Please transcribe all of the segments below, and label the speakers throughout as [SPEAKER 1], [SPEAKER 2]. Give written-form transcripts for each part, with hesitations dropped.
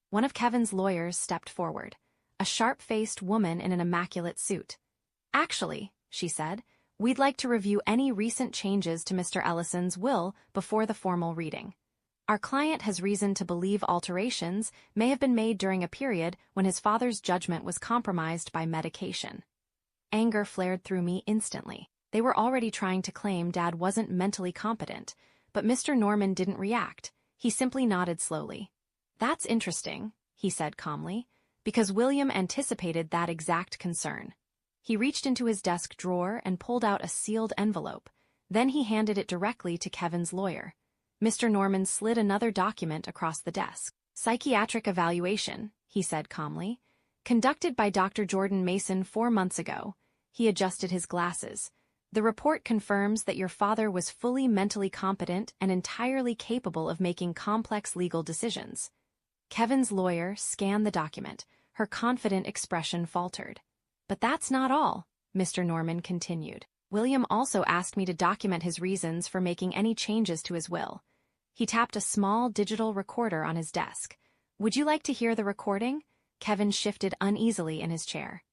[SPEAKER 1] One of Kevin's lawyers stepped forward, a sharp-faced woman in an immaculate suit. "Actually," she said, "we'd like to review any recent changes to Mr. Ellison's will before the formal reading. Our client has reason to believe alterations may have been made during a period when his father's judgment was compromised by medication." Anger flared through me instantly. They were already trying to claim Dad wasn't mentally competent, but Mr. Norman didn't react. He simply nodded slowly. "That's interesting," he said calmly, because William anticipated that exact concern. He reached into his desk drawer and pulled out a sealed envelope. Then he handed it directly to Kevin's lawyer. Mr. Norman slid another document across the desk. "Psychiatric evaluation," he said calmly. "Conducted by Dr. Jordan Mason 4 months ago." He adjusted his glasses. "The report confirms that your father was fully mentally competent and entirely capable of making complex legal decisions." Kevin's lawyer scanned the document. Her confident expression faltered. "But that's not all," Mr. Norman continued. "William also asked me to document his reasons for making any changes to his will." He tapped a small digital recorder on his desk. "Would you like to hear the recording?" Kevin shifted uneasily in his chair.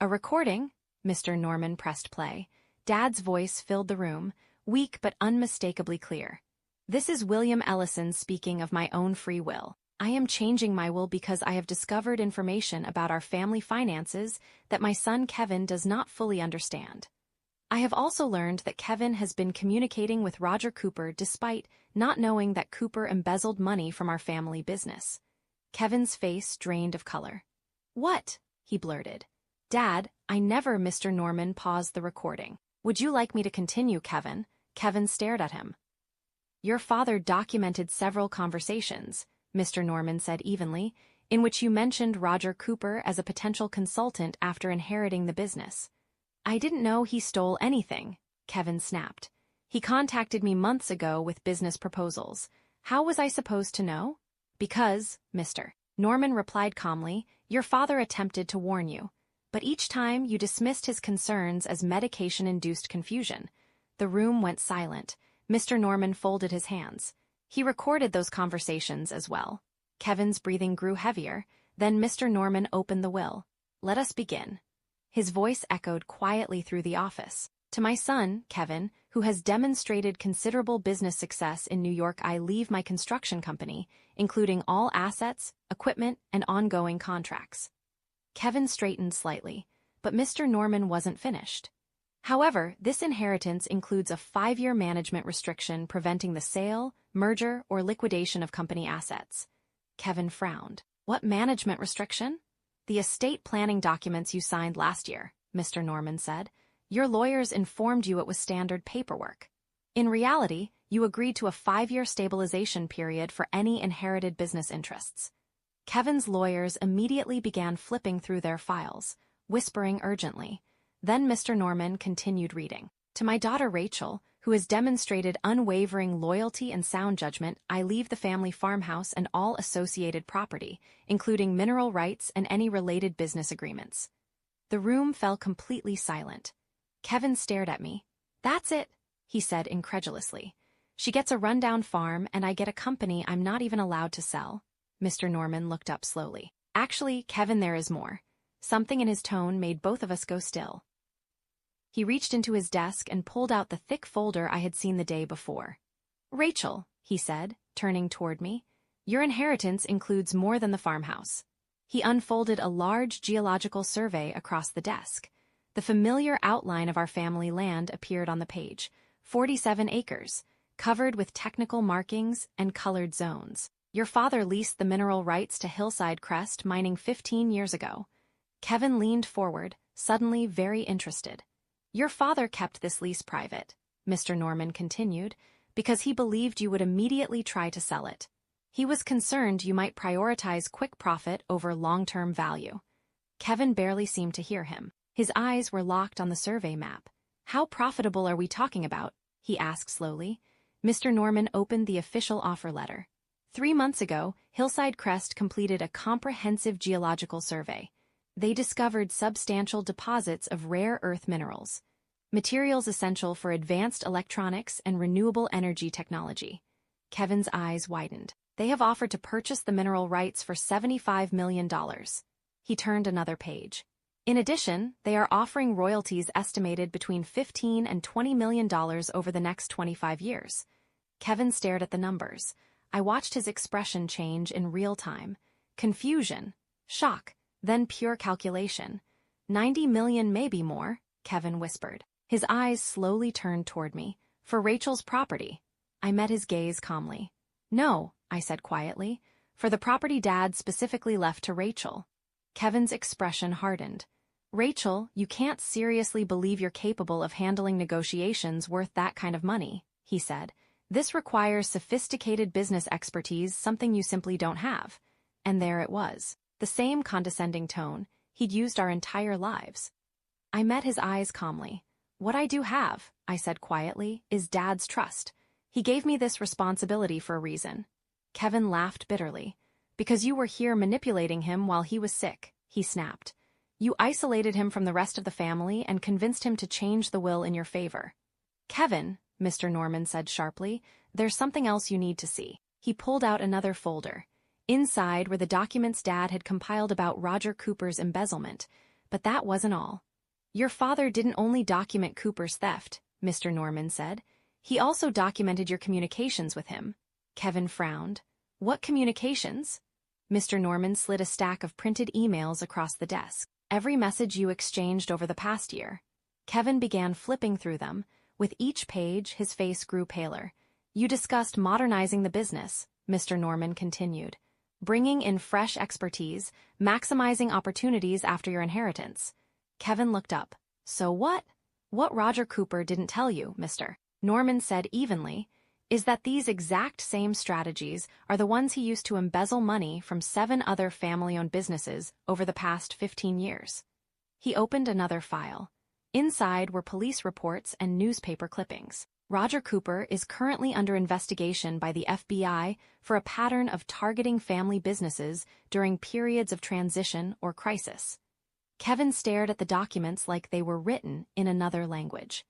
[SPEAKER 1] "A recording?" Mr. Norman pressed play. Dad's voice filled the room, weak but unmistakably clear. "This is William Ellison speaking of my own free will. I am changing my will because I have discovered information about our family finances that my son Kevin does not fully understand. I have also learned that Kevin has been communicating with Roger Cooper despite not knowing that Cooper embezzled money from our family business." Kevin's face drained of color. "What?" he blurted. "Dad, I never." Mr. Norman paused the recording. "Would you like me to continue, Kevin?" Kevin stared at him. "Your father documented several conversations," Mr. Norman said evenly, "in which you mentioned Roger Cooper as a potential consultant after inheriting the business." "I didn't know he stole anything," Kevin snapped. "He contacted me months ago with business proposals. How was I supposed to know?" "Because," Mr. Norman replied calmly, "your father attempted to warn you. But each time you dismissed his concerns as medication-induced confusion." The room went silent. Mr. Norman folded his hands. "He recorded those conversations as well." Kevin's breathing grew heavier. Then Mr. Norman opened the will. "Let us begin." His voice echoed quietly through the office. "To my son, Kevin, who has demonstrated considerable business success in New York, I leave my construction company, including all assets, equipment, and ongoing contracts." Kevin straightened slightly, but Mr. Norman wasn't finished. "However, this inheritance includes a 5-year management restriction preventing the sale, merger, or liquidation of company assets." Kevin frowned. "What management restriction?" "The estate planning documents you signed last year," Mr. Norman said. "Your lawyers informed you it was standard paperwork. In reality, you agreed to a 5-year stabilization period for any inherited business interests." Kevin's lawyers immediately began flipping through their files, whispering urgently. Then Mr. Norman continued reading. "To my daughter Rachel, who has demonstrated unwavering loyalty and sound judgment, I leave the family farmhouse and all associated property, including mineral rights and any related business agreements." The room fell completely silent. Kevin stared at me. "That's it," he said incredulously. "She gets a rundown farm and I get a company I'm not even allowed to sell." Mr. Norman looked up slowly. "Actually, Kevin, there is more." Something in his tone made both of us go still. He reached into his desk and pulled out the thick folder I had seen the day before. "Rachel," he said, turning toward me, "your inheritance includes more than the farmhouse." He unfolded a large geological survey across the desk. The familiar outline of our family land appeared on the page. 47 acres, covered with technical markings and colored zones. "Your father leased the mineral rights to Hillside Crest Mining 15 years ago." Kevin leaned forward, suddenly very interested. "Your father kept this lease private," Mr. Norman continued, "because he believed you would immediately try to sell it. He was concerned you might prioritize quick profit over long-term value." Kevin barely seemed to hear him. His eyes were locked on the survey map. "How profitable are we talking about?" he asked slowly. Mr. Norman opened the official offer letter. 3 months ago, Hillside Crest completed a comprehensive geological survey. They discovered substantial deposits of rare earth minerals, materials essential for advanced electronics and renewable energy technology. Kevin's eyes widened. They have offered to purchase the mineral rights for $75 million. He turned another page. In addition, they are offering royalties estimated between $15 and $20 million over the next 25 years. Kevin stared at the numbers. I watched his expression change in real time. Confusion, shock, then pure calculation. 90 million, maybe more, Kevin whispered. His eyes slowly turned toward me. For Rachel's property. I met his gaze calmly. No, I said quietly. For the property Dad specifically left to Rachel. Kevin's expression hardened. Rachel, you can't seriously believe you're capable of handling negotiations worth that kind of money, he said. This requires sophisticated business expertise, something you simply don't have. And there it was. The same condescending tone he'd used our entire lives. I met his eyes calmly. What I do have, I said quietly, is Dad's trust. He gave me this responsibility for a reason. Kevin laughed bitterly. Because you were here manipulating him while he was sick, he snapped. You isolated him from the rest of the family and convinced him to change the will in your favor. Kevin, Mr. Norman said sharply, there's something else you need to see. He pulled out another folder. Inside were the documents Dad had compiled about Roger Cooper's embezzlement. But that wasn't all. Your father didn't only document Cooper's theft, Mr. Norman said. He also documented your communications with him. Kevin frowned. What communications? Mr. Norman slid a stack of printed emails across the desk. Every message you exchanged over the past year. Kevin began flipping through them. With each page, his face grew paler. You discussed modernizing the business, Mr. Norman continued. Bringing in fresh expertise, maximizing opportunities after your inheritance. Kevin looked up. So what? What Roger Cooper didn't tell you, Mr. Norman said evenly, is that these exact same strategies are the ones he used to embezzle money from 7 other family-owned businesses over the past 15 years. He opened another file. Inside were police reports and newspaper clippings. Roger Cooper is currently under investigation by the FBI for a pattern of targeting family businesses during periods of transition or crisis. Kevin stared at the documents like they were written in another language.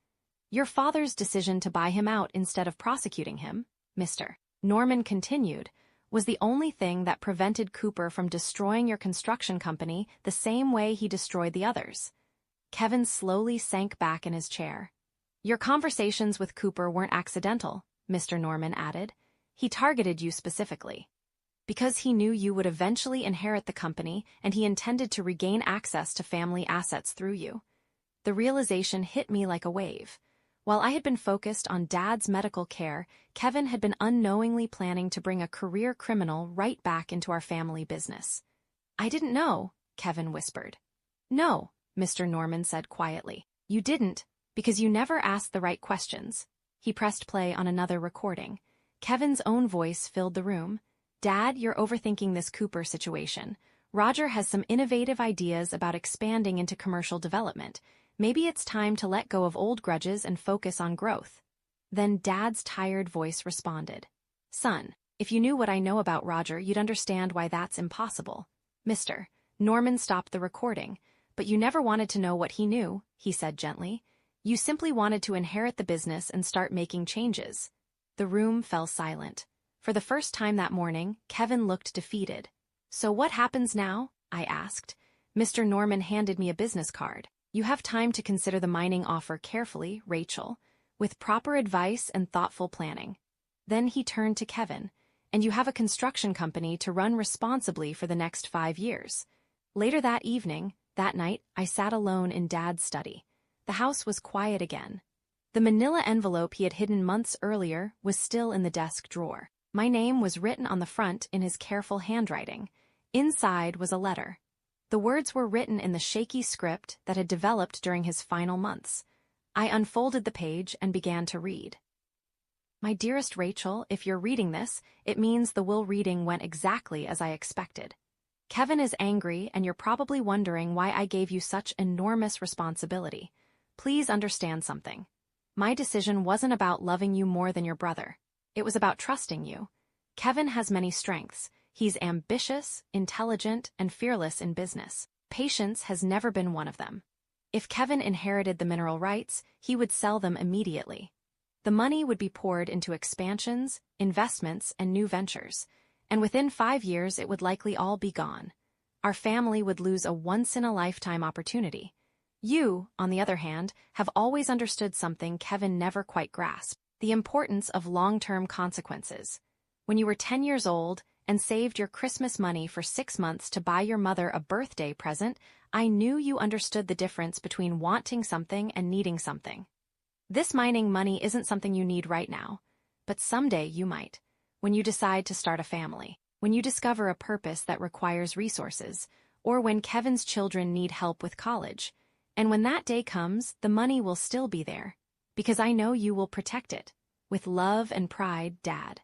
[SPEAKER 1] Your father's decision to buy him out instead of prosecuting him, Mr. Norman continued, was the only thing that prevented Cooper from destroying your construction company the same way he destroyed the others. Kevin slowly sank back in his chair. Your conversations with Cooper weren't accidental, Mr. Norman added. He targeted you specifically. Because he knew you would eventually inherit the company and he intended to regain access to family assets through you. The realization hit me like a wave. While I had been focused on Dad's medical care, Kevin had been unknowingly planning to bring a career criminal right back into our family business. I didn't know, Kevin whispered. No, Mr. Norman said quietly. You didn't, because you never asked the right questions. He pressed play on another recording. Kevin's own voice filled the room. Dad, you're overthinking this Cooper situation. Roger has some innovative ideas about expanding into commercial development. Maybe it's time to let go of old grudges and focus on growth. Then Dad's tired voice responded. Son, if you knew what I know about Roger, you'd understand why that's impossible. Mr. Norman stopped the recording. But you never wanted to know what he knew, he said gently. You simply wanted to inherit the business and start making changes. The room fell silent. For the first time that morning, Kevin looked defeated. So what happens now? I asked. Mr. Norman handed me a business card. You have time to consider the mining offer carefully, Rachel, with proper advice and thoughtful planning. Then he turned to Kevin. And you have a construction company to run responsibly for the next 5 years. Later that night, I sat alone in Dad's study. The house was quiet again. The manila envelope he had hidden months earlier was still in the desk drawer. My name was written on the front in his careful handwriting. Inside was a letter. The words were written in the shaky script that had developed during his final months. I unfolded the page and began to read. My dearest Rachel, if you're reading this, it means the will reading went exactly as I expected. Kevin is angry, and you're probably wondering why I gave you such enormous responsibility. Please understand something. My decision wasn't about loving you more than your brother. It was about trusting you. Kevin has many strengths. He's ambitious, intelligent, and fearless in business. Patience has never been one of them. If Kevin inherited the mineral rights, he would sell them immediately. The money would be poured into expansions, investments, and new ventures. And within 5 years it would likely all be gone. Our family would lose a once-in-a-lifetime opportunity. You, on the other hand, have always understood something Kevin never quite grasped: the importance of long-term consequences. When you were 10 years old and saved your Christmas money for 6 months to buy your mother a birthday present, I knew you understood the difference between wanting something and needing something. This mining money isn't something you need right now, but someday you might, when you decide to start a family, when you discover a purpose that requires resources, or when Kevin's children need help with college. And when that day comes, the money will still be there, because I know you will protect it. With love and pride, Dad.